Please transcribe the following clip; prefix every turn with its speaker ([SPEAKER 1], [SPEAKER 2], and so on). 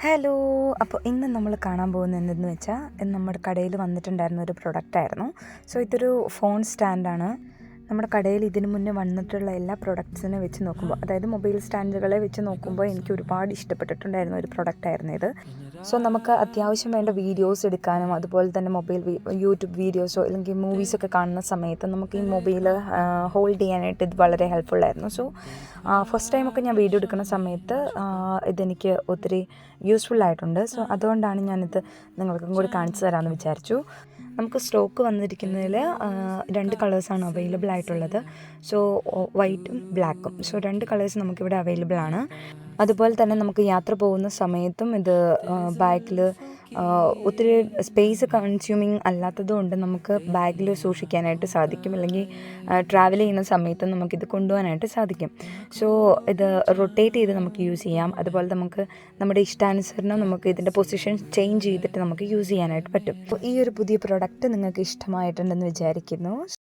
[SPEAKER 1] Hello. അപ്പോൾ ഇന്ന് നമ്മൾ കാണാൻ പോകുന്നത് എന്തെന്ന് വെച്ചാൽ നമ്മുടെ കടയിൽ വന്നിട്ടുണ്ടായിരുന്ന ഒരു പ്രൊഡക്റ്റായിരുന്നു. സോ ഇതൊരു ഫോൺ സ്റ്റാൻഡാണ്. നമ്മുടെ കടയിൽ ഇതിനു മുന്നേ വന്നിട്ടുള്ള എല്ലാ പ്രൊഡക്ട്സിനെ വെച്ച് നോക്കുമ്പോൾ, അതായത് മൊബൈൽ സ്റ്റാൻഡുകളെ വെച്ച് നോക്കുമ്പോൾ എനിക്ക് ഒരുപാട് ഇഷ്ടപ്പെട്ടിട്ടുണ്ടായിരുന്ന ഒരു പ്രൊഡക്റ്റായിരുന്നു ഇത്. സോ നമുക്ക് അത്യാവശ്യം വേണ്ട വീഡിയോസ് എടുക്കാനും അതുപോലെ തന്നെ യൂട്യൂബ് വീഡിയോസോ അല്ലെങ്കിൽ മൂവീസൊക്കെ കാണുന്ന സമയത്ത് നമുക്ക് ഈ മൊബൈൽ ഹോൾഡ് ചെയ്യാനായിട്ട് ഇത് വളരെ ഹെൽപ്ഫുള്ളായിരുന്നു. സോ ഫസ്റ്റ് ടൈമൊക്കെ ഞാൻ വീഡിയോ എടുക്കുന്ന സമയത്ത് ഇതെനിക്ക് ഒത്തിരി യൂസ്ഫുള്ളായിട്ടുണ്ട്. സോ അതുകൊണ്ടാണ് ഞാനിത് നിങ്ങൾക്കും കൂടി കാണിച്ചു തരാമെന്ന് വിചാരിച്ചു. നമുക്ക് സ്റ്റോക്ക് വന്നിരിക്കുന്നതിൽ 2 കളേഴ്സാണ് അവൈലബിൾ ആയിട്ടുള്ളത്. സോ വൈറ്റും ബ്ലാക്കും. സോ 2 കളേഴ്സ് നമുക്കിവിടെ അവൈലബിൾ ആണ്. അതുപോലെ തന്നെ നമുക്ക് യാത്ര പോകുന്ന സമയത്തും ഇത് ബാഗിൽ ഒത്തിരി സ്പേസ് കൺസ്യൂമിങ് അല്ലാത്തതുകൊണ്ട് നമുക്ക് ബാഗിൽ സൂക്ഷിക്കാനായിട്ട് സാധിക്കും, അല്ലെങ്കിൽ ട്രാവൽ ചെയ്യുന്ന സമയത്ത് നമുക്കിത് കൊണ്ടുപോകാനായിട്ട് സാധിക്കും. സോ ഇത് റൊട്ടേറ്റ് ചെയ്ത് നമുക്ക് യൂസ് ചെയ്യാം. അതുപോലെ നമുക്ക് നമ്മുടെ ഇഷ്ടാനുസരണം നമുക്ക് ഇതിൻ്റെ പൊസിഷൻ ചേഞ്ച് ചെയ്തിട്ട് നമുക്ക് യൂസ് ചെയ്യാനായിട്ട് പറ്റും. അപ്പോൾ ഈ ഒരു പുതിയ പ്രൊഡക്റ്റ് നിങ്ങൾക്ക് ഇഷ്ടമായിട്ടുണ്ടെന്ന് വിചാരിക്കുന്നു.